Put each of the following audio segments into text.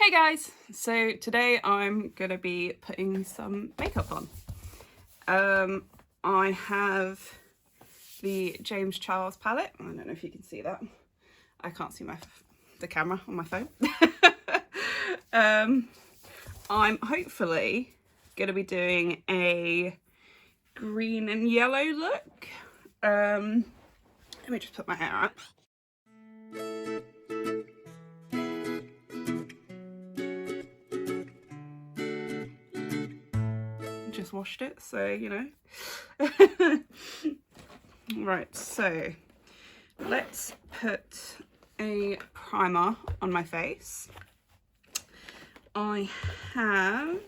Hey guys, so today I'm gonna be putting some makeup on. I have the James Charles palette. I don't know if you can see that. I can't see the camera on my phone. I'm hopefully gonna be doing a green and yellow look. Let me just put my hair up. Just washed it, so you know. Right, so let's put a primer on my face. I have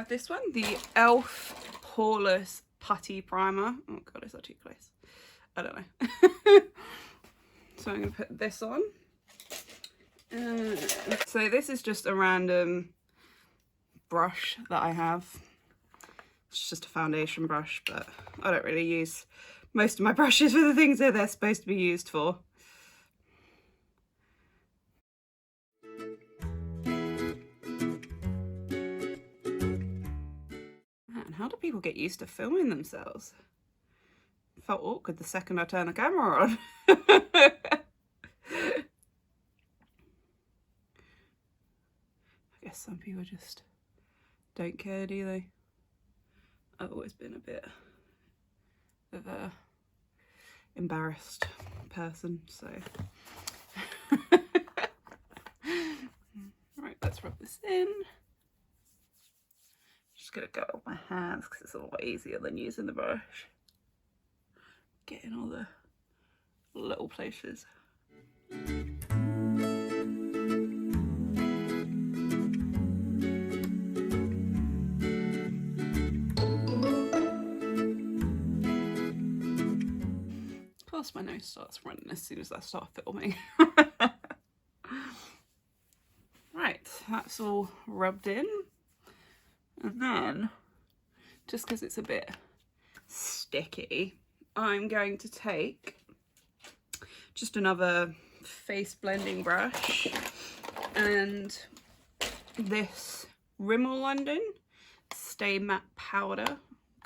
this one, the e.l.f. Poreless Putty Primer. Oh god, is that too close? I don't know. So I'm going to put this on. So this is just a random brush that I have. It's just a foundation brush, but I don't really use most of my brushes for the things that they're supposed to be used for. Man, how do people get used to filming themselves? It felt awkward the second I turned the camera on. I guess some people just don't care, do they? I've always been a bit of a embarrassed person, so. Right, let's rub this in. Just gonna go with my hands because it's a lot easier than using the brush. Getting all the little places. Plus my nose starts running as soon as I start filming. Right, that's all rubbed in. And then, just because it's a bit sticky, I'm going to take just another face blending brush and this Rimmel London Stay Matte Powder.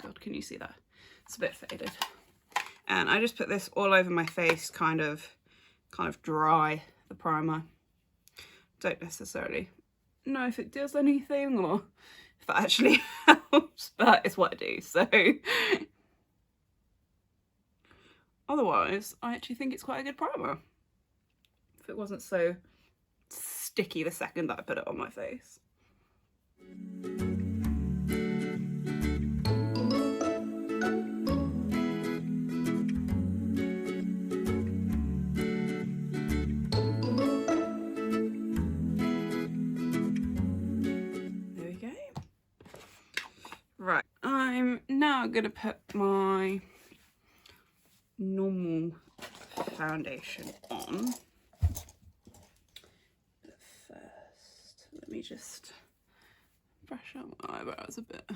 God, can you see that? It's a bit faded. And I just put this all over my face, kind of dry the primer. Don't necessarily know if it does anything or if that actually helps, but it's what I do, so. Otherwise, I actually think it's quite a good primer. If it wasn't so sticky the second that I put it on my face. Right, I'm now going to put my normal foundation on. But first, let me just brush out my eyebrows a bit.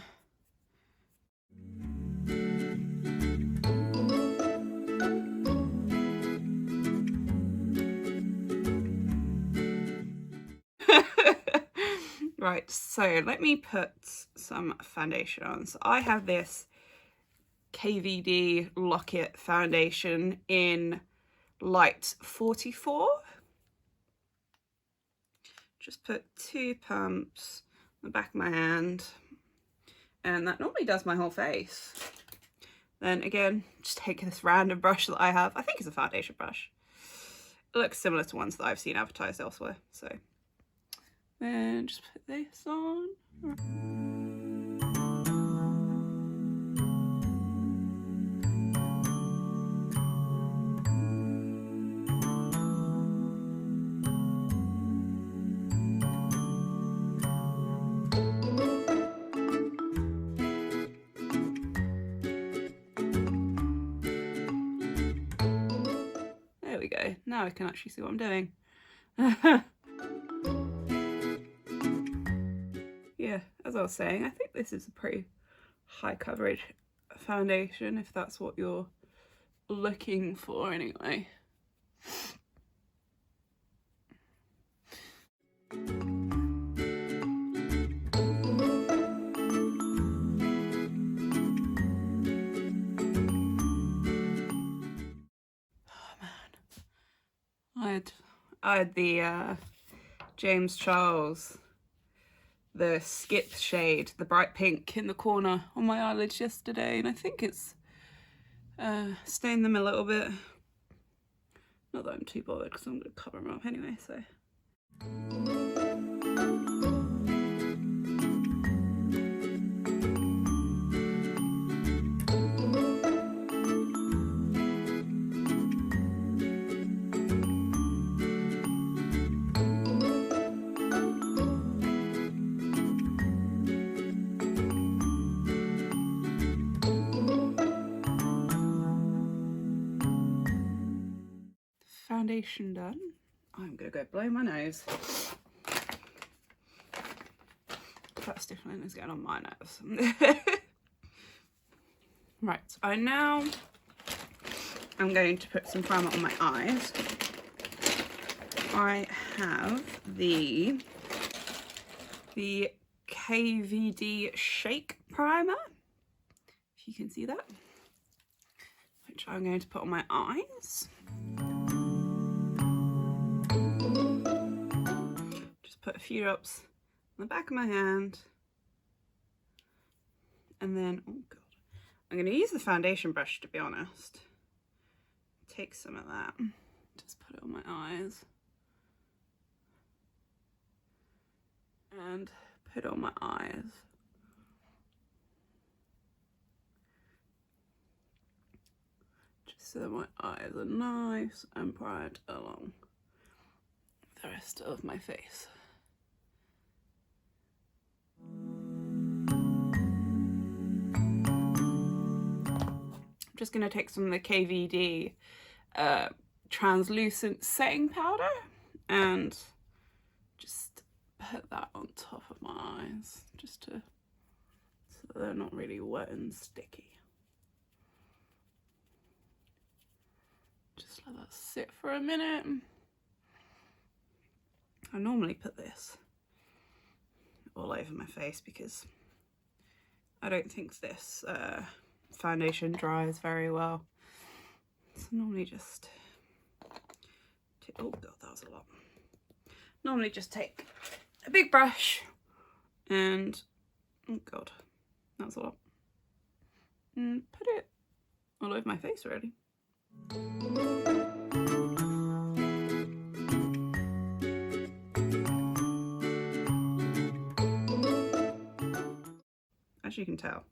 Right, so let me put some foundation on. So I have this KVD Lock-It foundation in light 44. Just put 2 pumps on the back of my hand, and that normally does my whole face. Then again, just take this random brush that I have. I think it's a foundation brush. It looks similar to ones that I've seen advertised elsewhere, so. Then just put this on. There we go. Now I can actually see what I'm doing. Yeah, as I was saying, I think this is a pretty high coverage foundation, if that's what you're looking for anyway. I had the James Charles, the Skip shade, the bright pink in the corner on my eyelids yesterday, and I think it's stained them a little bit. Not that I'm too bothered because I'm going to cover them up anyway, so. Foundation done. I'm gonna go blow my nose. That stiffling is getting on my nose. Right, I'm going to put some primer on my eyes. I have the KVD Shake Primer, if you can see that, which I'm going to put on my eyes. Put a few drops on the back of my hand, and then, oh god, I'm going to use the foundation brush, to be honest. Take some of that, just put it on my eyes, and put it on my eyes. Just so that my eyes are nice and bright along the rest of my face. I'm just going to take some of the KVD translucent setting powder and just put that on top of my eyes, just so they're not really wet and sticky. Just let that sit for a minute. I normally put this all over my face because I don't think this foundation dries very well. So normally just, oh god, that was a lot. Normally just take a big brush and, oh god, that was a lot. And put it all over my face really. As you can tell,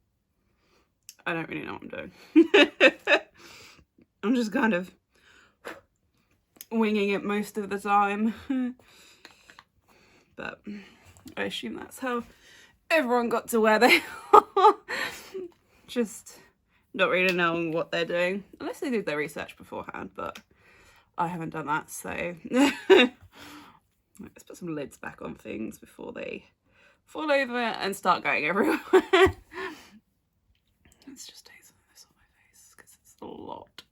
I don't really know what I'm doing. I'm just kind of winging it most of the time. But I assume that's how everyone got to where they are. Just not really knowing what they're doing. Unless they did their research beforehand, but I haven't done that, so. Let's put some lids back on things before they fall over and start going everywhere. Let's just take some of this on my face because it's a lot.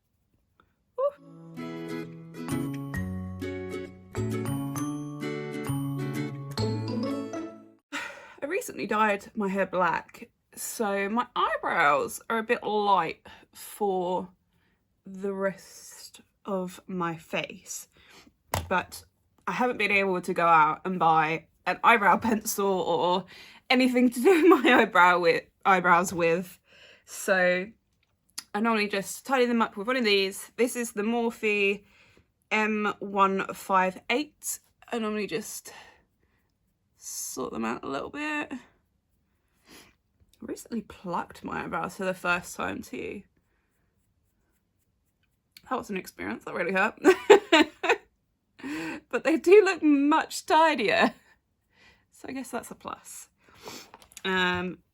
I recently dyed my hair black, so my eyebrows are a bit light for the rest of my face, but I haven't been able to go out and buy an eyebrow pencil or anything to do with my eyebrows with, so I normally just tidy them up with one of these. This is the Morphe M158. I normally just sort them out a little bit. I recently plucked my eyebrows for the first time too. That was an experience, that really hurt. But they do look much tidier, so I guess that's a plus.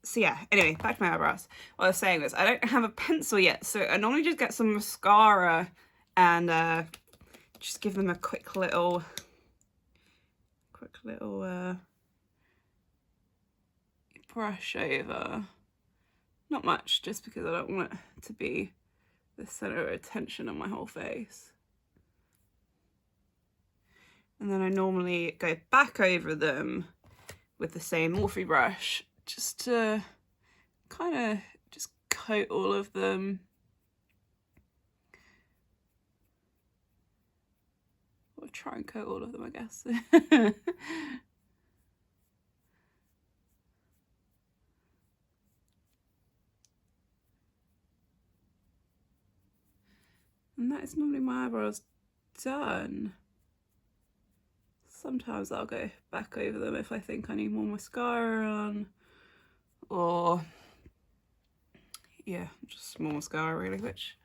So yeah, anyway, back to my eyebrows. What I was saying was I don't have a pencil yet, so I normally just get some mascara and just give them a quick little brush over. Not much, just because I don't want it to be the center of attention on my whole face. And then I normally go back over them with the same Morphe brush, just to kind of just coat all of them. Or try and coat all of them, I guess. And that is normally my eyebrows done. Sometimes I'll go back over them if I think I need more mascara on, or yeah, just more mascara really, which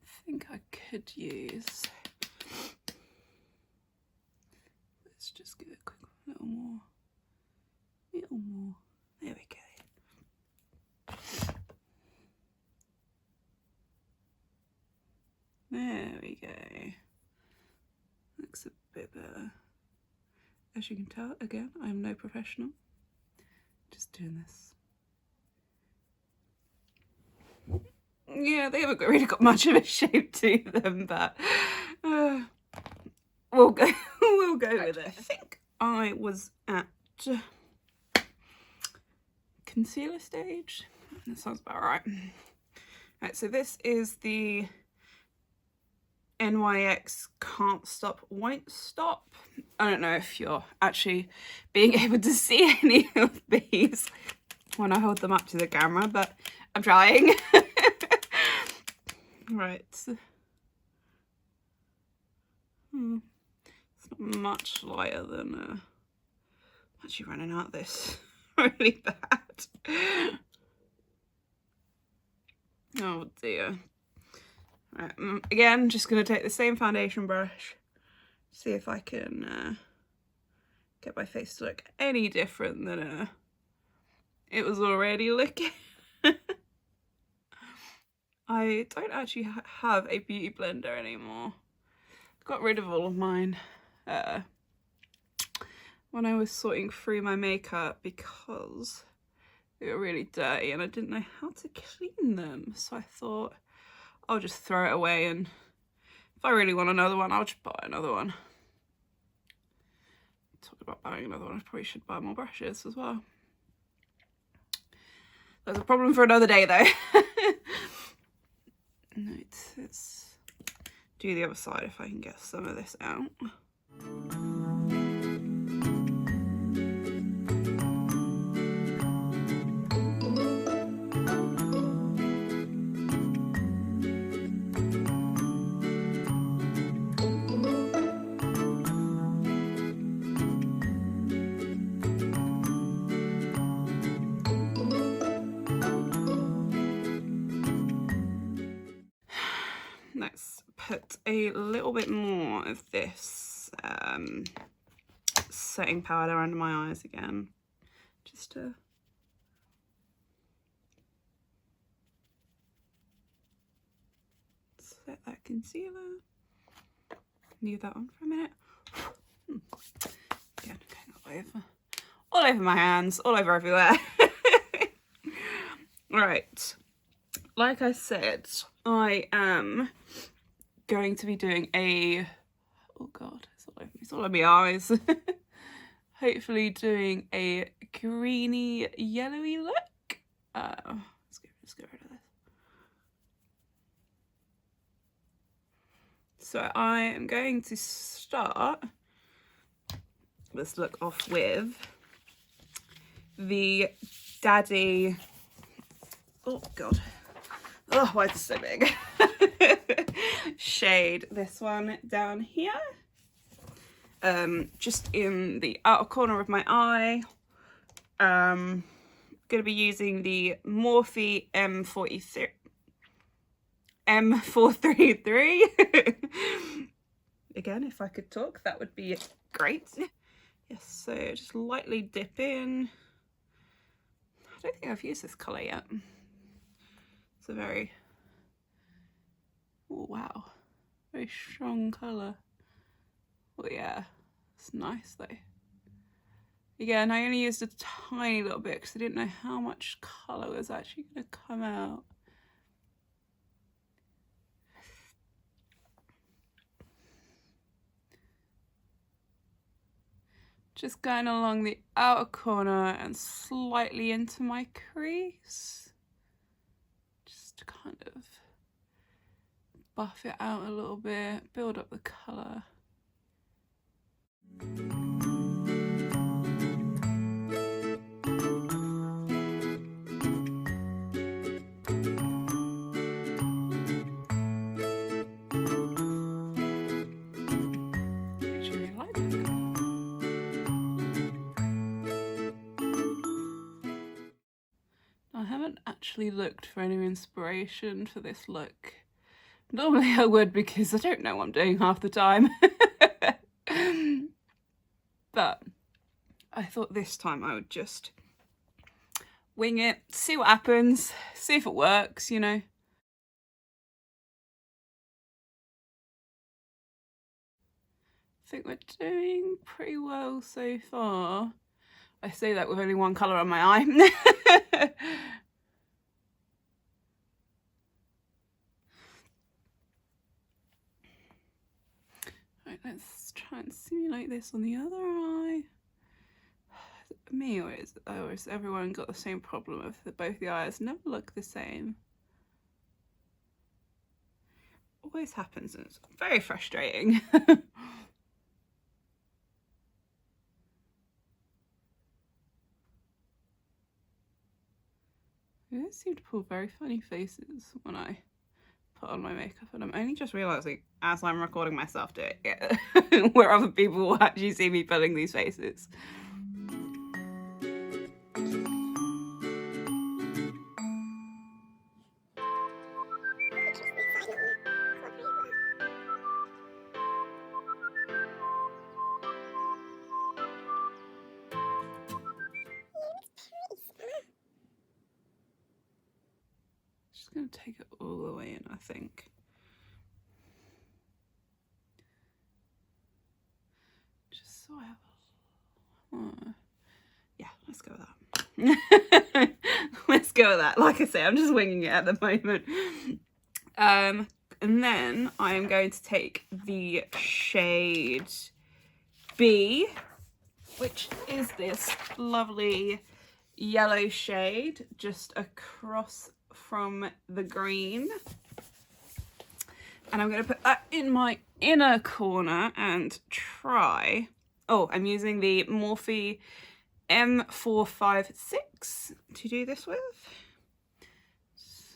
I think I could use. Let's just give it a quick little more. There we go. There we go. Looks a bit better. As you can tell, again, I'm no professional. Just doing this. Yeah, they haven't really got much of a shape to them, but we'll go with it. I think I was at concealer stage. That sounds about right. Right, so this is the NYX Can't Stop, Won't Stop. I don't know if you're actually being able to see any of these when I hold them up to the camera, but I'm trying. Right. It's not much lighter than I'm actually running out of this really bad. Oh dear. Right, again, just going to take the same foundation brush, see if I can get my face to look any different than it was already looking. I don't actually have a beauty blender anymore. Got rid of all of mine when I was sorting through my makeup because they were really dirty and I didn't know how to clean them. So I thought I'll just throw it away, and if I really want another one, I'll just buy another one. Talking about buying another one, I probably should buy more brushes as well. That's a problem for another day though. Let's do the other side if I can get some of this out. Let's put a little bit more of this setting powder under my eyes again, just to set that concealer. Leave that on for a minute. Again, going all over my hands, all over everywhere. Right, like I said, I am going to be doing a, oh god, it's all over my eyes. Hopefully doing a greeny yellowy look. Let's get rid of this. So I am going to start this look off with the Daddy, oh god, oh, why is this so big? Shade, this one down here, just in the outer corner of my eye. Gonna be using the Morphe M433. Again, if I could talk, that would be great. Yes, so just lightly dip in. I don't think I've used this colour yet. It's a very, oh wow, very strong colour. Well, yeah, it's nice though. Again, I only used a tiny little bit because I didn't know how much colour was actually going to come out. Just going along the outer corner and slightly into my crease. Just to kind of buff it out a little bit, build up the colour. I haven't actually looked for any inspiration for this look. Normally I would, because I don't know what I'm doing half the time. But I thought this time I would just wing it, see what happens, see if it works, you know. I think we're doing pretty well so far. I say that with only one colour on my eye. Right, let's try and simulate this on the other eye. Is it me, or has everyone got the same problem of that both the eyes never look the same? Always happens, and it's very frustrating. They seem to pull very funny faces when I put on my makeup, and I'm only just realising as I'm recording myself doing it where other people will actually see me pulling these faces. Just gonna take it all the way in, I think. Just so I have yeah, let's go with that. Let's go with that. Like I say, I'm just winging it at the moment. And then I am going to take the shade B, which is this lovely yellow shade just across from the green, and I'm going to put that in my inner corner and try. Oh, I'm using the Morphe M456 to do this with. Just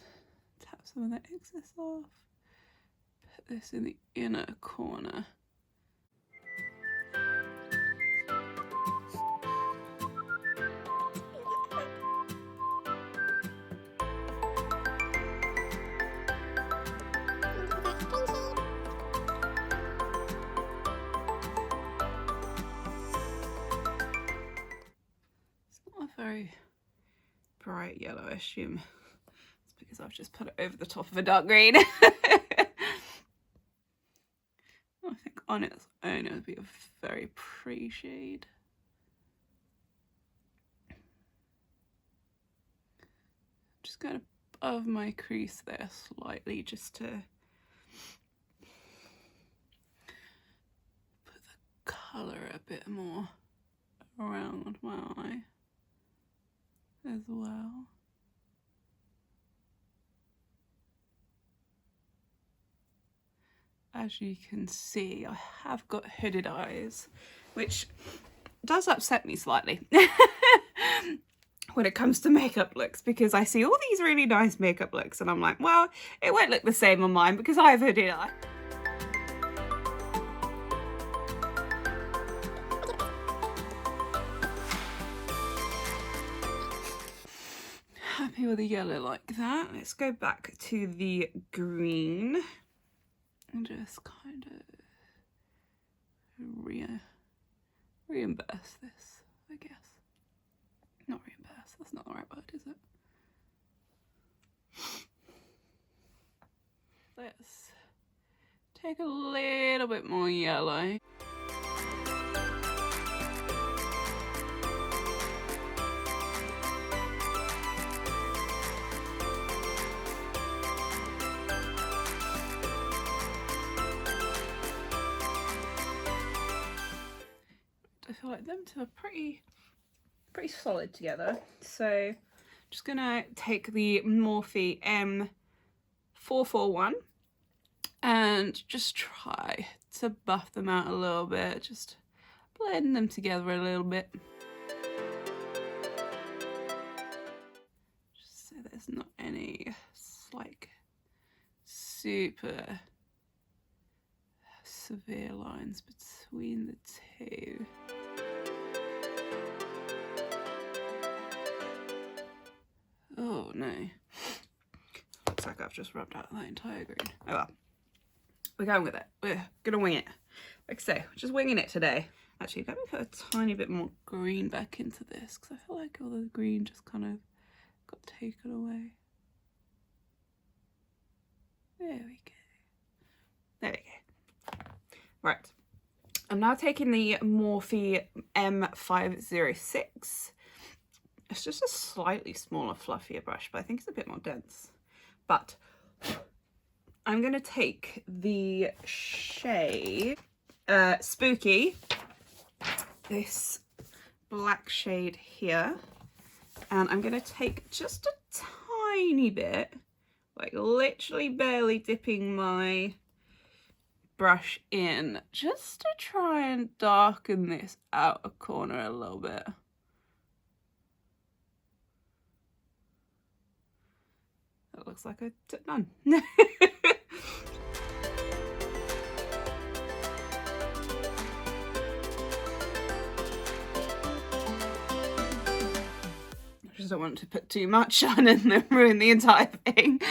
tap some of that excess off, put this in the inner corner. Very bright yellow, I assume it's because I've just put it over the top of a dark green. I think on its own it would be a very pretty shade. Just going above my crease there slightly, just to put the colour a bit more around my eye as well. As you can see, I have got hooded eyes, which does upset me slightly when it comes to makeup looks, because I see all these really nice makeup looks and I'm like, well, it won't look the same on mine because I have hooded eye. Happy with a yellow like that. Let's go back to the green and just kind of reimburse this, I guess. Not reimburse, that's not the right word, is it? Let's take a little bit more yellow. I feel like them two are pretty solid together. So I'm just gonna take the Morphe M441 and just try to buff them out a little bit, just blend them together a little bit. Just so there's not any like super severe lines between the two. Oh no. Looks like I've just rubbed out that entire green. Oh well. We're going with it. We're gonna wing it. Like I say, just winging it today. Actually, let me put a tiny bit more green back into this because I feel like all the green just kind of got taken away. There we go. There we go. Right. I'm now taking the Morphe M506. It's just a slightly smaller, fluffier brush, but I think it's a bit more dense. But I'm going to take the shade Spooky, this black shade here, and I'm going to take just a tiny bit, like literally barely dipping my brush in, just to try and darken this outer corner a little bit. That looks like it's done. I just don't want to put too much on and then ruin the entire thing.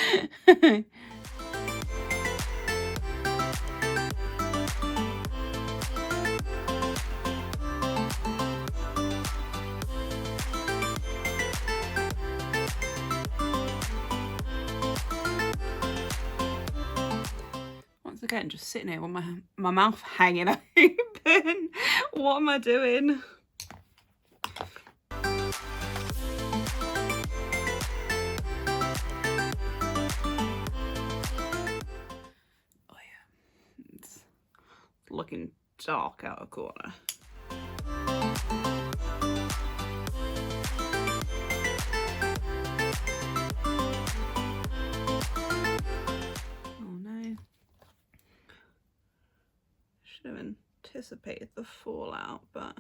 Once again, just sitting here with my mouth hanging open. What am I doing? Looking dark out of corner. Oh no. Should have anticipated the fallout, but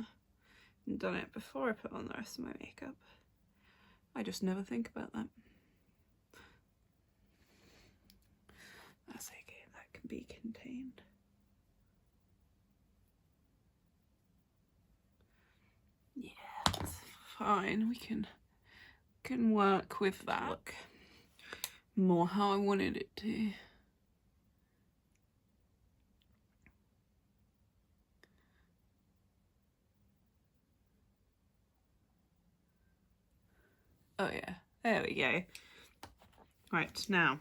done it before I put on the rest of my makeup. I just never think about that. That's okay, that can be contained. Yeah, that's fine. We can work with that. Look more how I wanted it to. Oh yeah, there we go. Right, now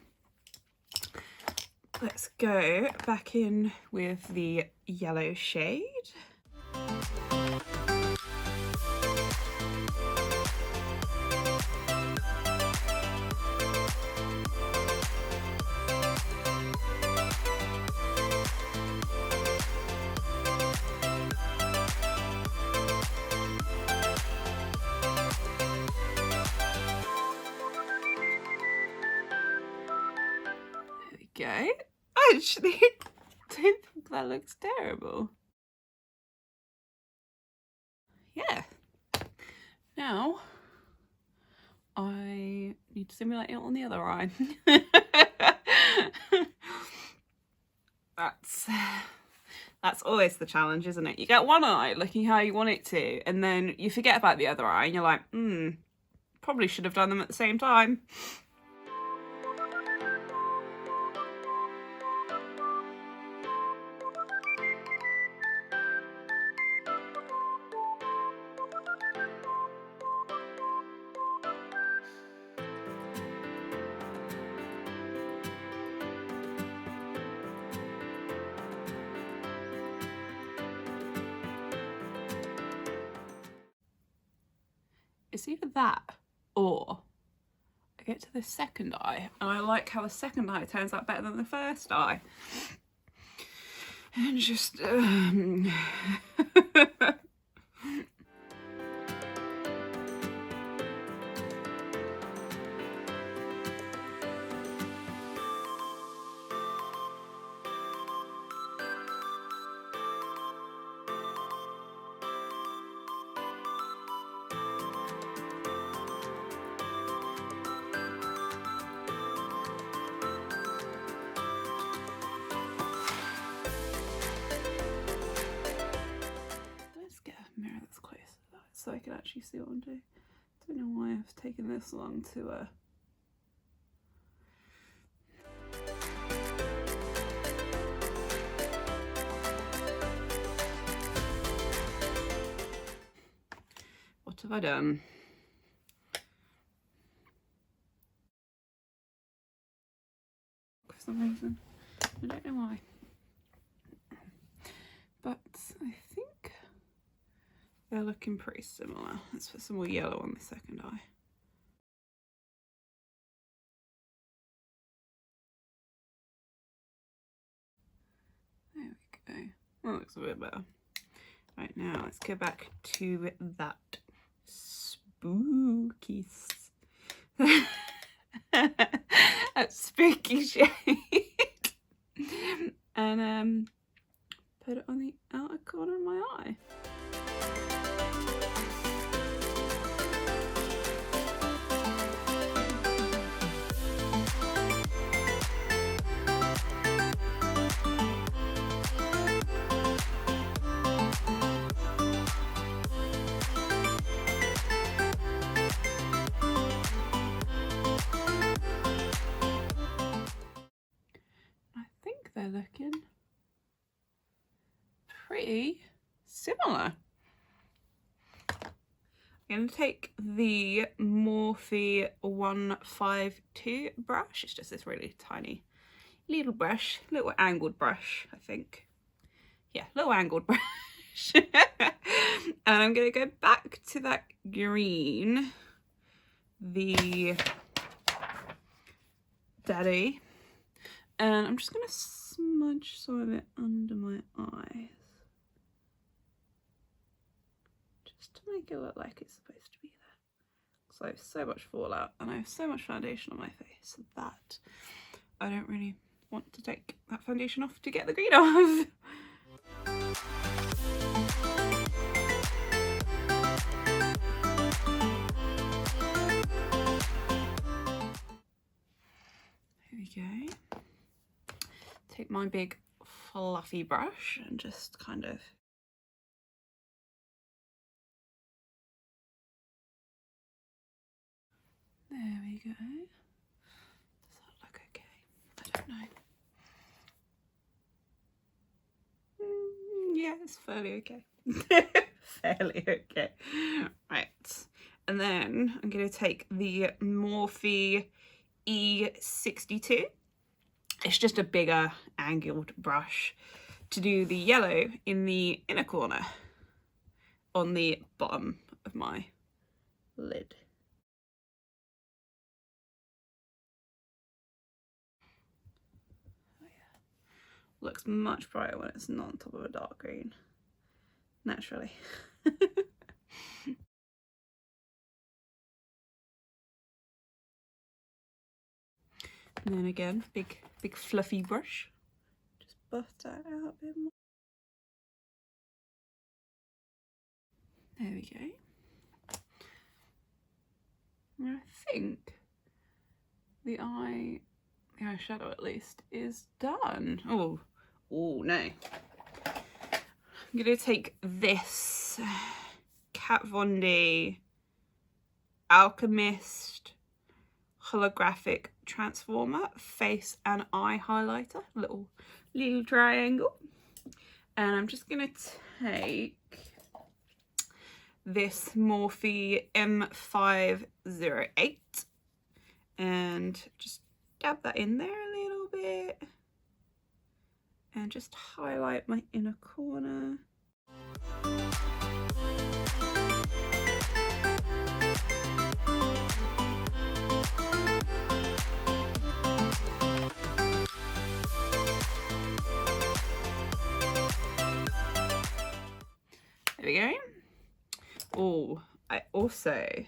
let's go back in with the yellow shade. Go. I actually don't think that looks terrible. Yeah. Now I need to simulate it on the other eye. That's always the challenge, isn't it? You get one eye looking how you want it to, and then you forget about the other eye and you're like, probably should have done them at the same time. It's either that or I get to the second eye and I like how the second eye turns out better than the first eye. And just so I can actually see what I'm doing. Don't know why I've taken this long to what have I done? For some reason, I don't know why, but I think they're looking pretty similar. Let's put some more yellow on the second eye. There we go. That looks a bit better. Right, now let's go back to that spooky that spooky shade and put it on the outer corner of my eye. They're looking pretty similar. I'm going to take the Morphe 152 brush. It's just this really tiny little brush, little angled brush, I think. Yeah, little angled brush. And I'm going to go back to that green, the Daddy, and I'm just going to smudge some of it under my eyes, just to make it look like it's supposed to be there. Because I have so much fallout and I have so much foundation on my face that I don't really want to take that foundation off to get the green off. Here we go. Take my big fluffy brush and just kind of there we go. Does that look okay? I don't know. Yeah, it's fairly okay. Fairly okay. Right, and then I'm going to take the Morphe E62. It's just a bigger angled brush to do the yellow in the inner corner on the bottom of my lid. Oh yeah. Looks much brighter when it's not on top of a dark green, naturally. And then again, big fluffy brush. Just buff that out a bit more. There we go. And I think the eyeshadow at least is done. Oh no. I'm gonna take this Kat Von D Alchemist Holographic Transformer face and eye highlighter, little triangle, and I'm just gonna take this Morphe M508 and just dab that in there a little bit and just highlight my inner corner. There we go. Oh, I also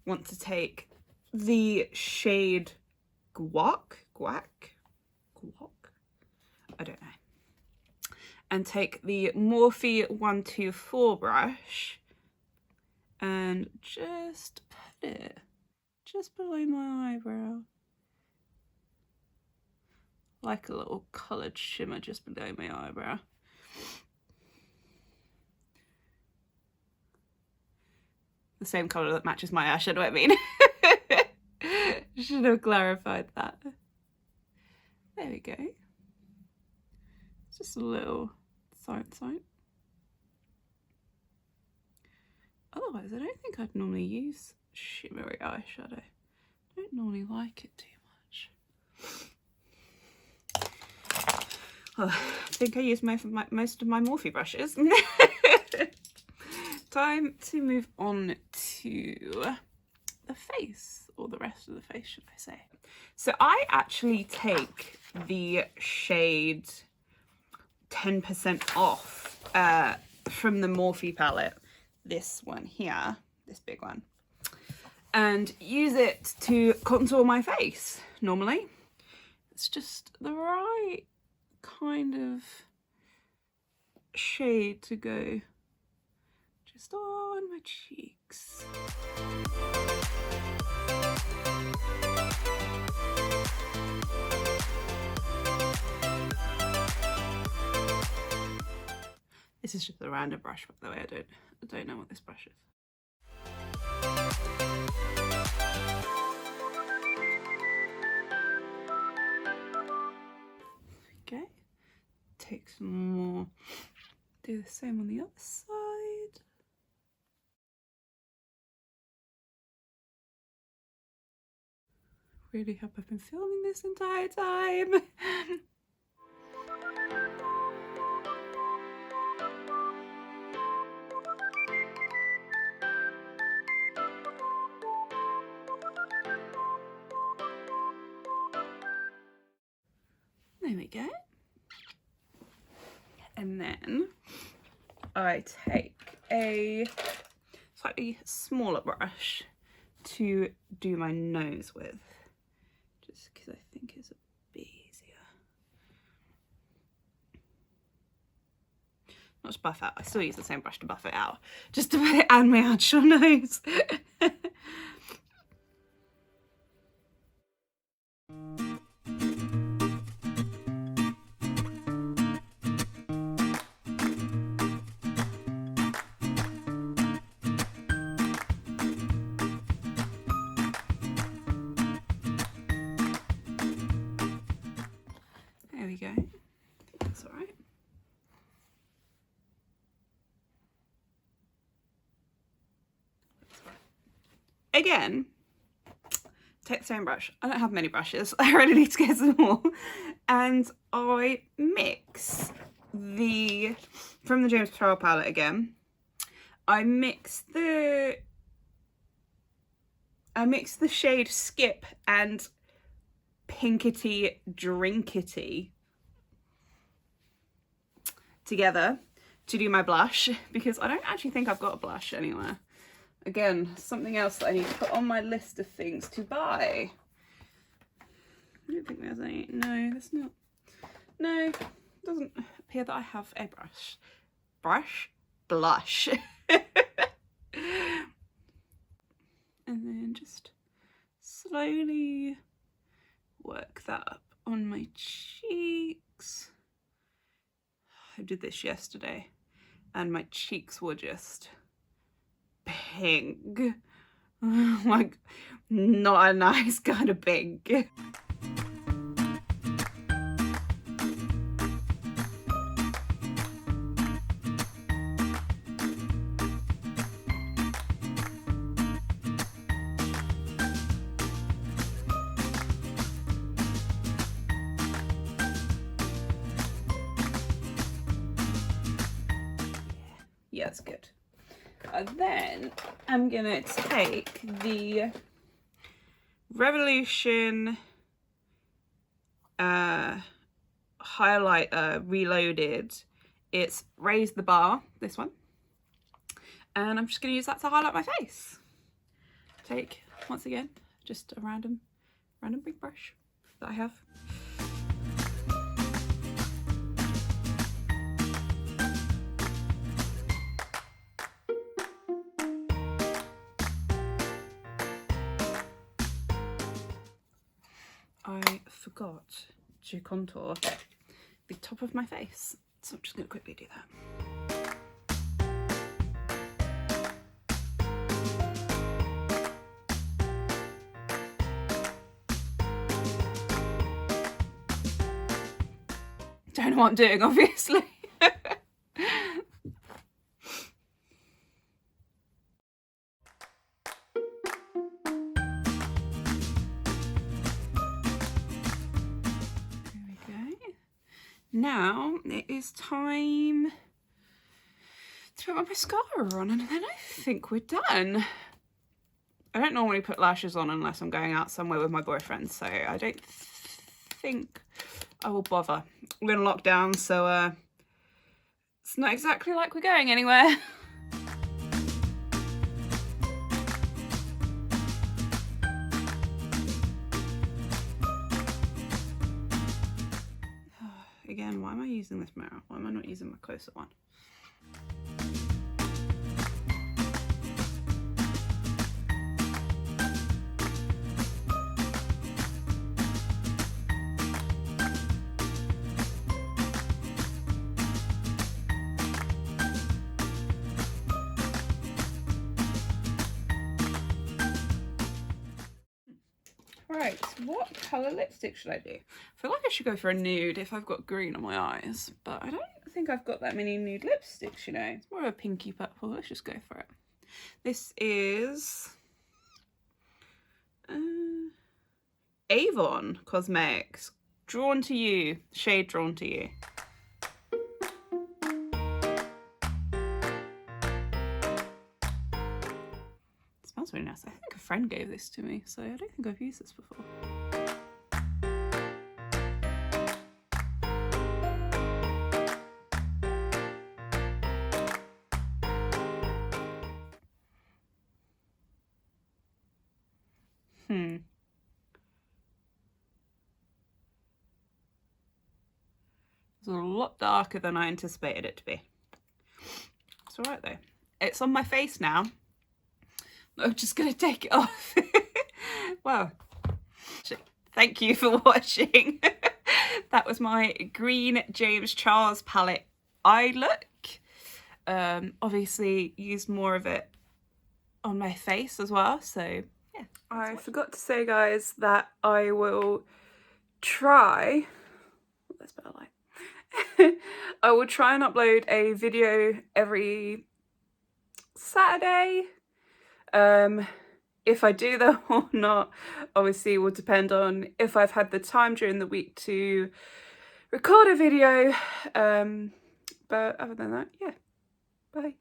want to take the shade Guac, I don't know, and take the Morphe 124 brush and just put it just below my eyebrow, like a little coloured shimmer just below my eyebrow. the same colour that matches my eyeshadow, I mean. Should have clarified that. There we go. It's just a little sign. Otherwise, I don't think I'd normally use shimmery eyeshadow. I don't normally like it too much. Well, I think I used most of my Morphe brushes. Time to move on to the face, or the rest of the face, should I say. So I actually take the shade 10% off from the Morphe palette, this one here, this big one, and use it to contour my face. Normally it's just the right kind of shade to go just on my cheeks. This is just a random brush, by the way. I don't know what this brush is. Okay, take some more, do the same on the other side. Really hope I've been filming this entire time. There we go. And then I take a slightly smaller brush to do my nose with, just because I think it's a bit easier. Not to buff out, I still use the same brush to buff it out, just to put it on my actual nose. There we go. I think that's all right. Again, take the same brush. I don't have many brushes. I really need to get some more. And I mix from the James Pearl palette again. I mix the shade Skip and Pinkity Drinkity together to do my blush, because I don't actually think I've got a blush anywhere. Again, something else that I need to put on my list of things to buy. I don't think there's any. No, there's not. No, it doesn't appear that I have a blush. And then just slowly work that up on my cheeks. I did this yesterday and my cheeks were just pink. Like, not a nice kind of pink. Yeah, it's good. And then I'm gonna take the Revolution highlighter Reloaded. It's Raise the Bar, this one. And I'm just gonna use that to highlight my face. Take, once again, just a random big brush that I have. I forgot to contour the top of my face, so I'm just going to quickly do that. don't know what I'm doing, obviously. Now it is time to put my mascara on, and then I think we're done. I don't normally put lashes on unless I'm going out somewhere with my boyfriend, so I don't think I will bother. We're in lockdown, so it's not exactly like we're going anywhere. Again, why am I using this mirror? Why am I not using my closer one? Right, what colour lipstick should I do? I feel like I should go for a nude if I've got green on my eyes, but I don't think I've got that many nude lipsticks, you know. It's more of a pinky purple. Let's just go for it. This is Avon Cosmetics. Drawn to You. Shade Drawn to You. Smells really nice. I think a friend gave this to me, so I don't think I've used this before. It's a lot darker than I anticipated it to be. It's alright though. It's on my face now. I'm just gonna take it off. Wow. Thank you for watching. That was my green James Charles palette eye look. Obviously used more of it on my face as well, so yeah. I forgot to say, guys, that I will try, that's better light. I will try and upload a video every Saturday. If I do that or not, obviously will depend on if I've had the time during the week to record a video. But other than that, yeah, bye.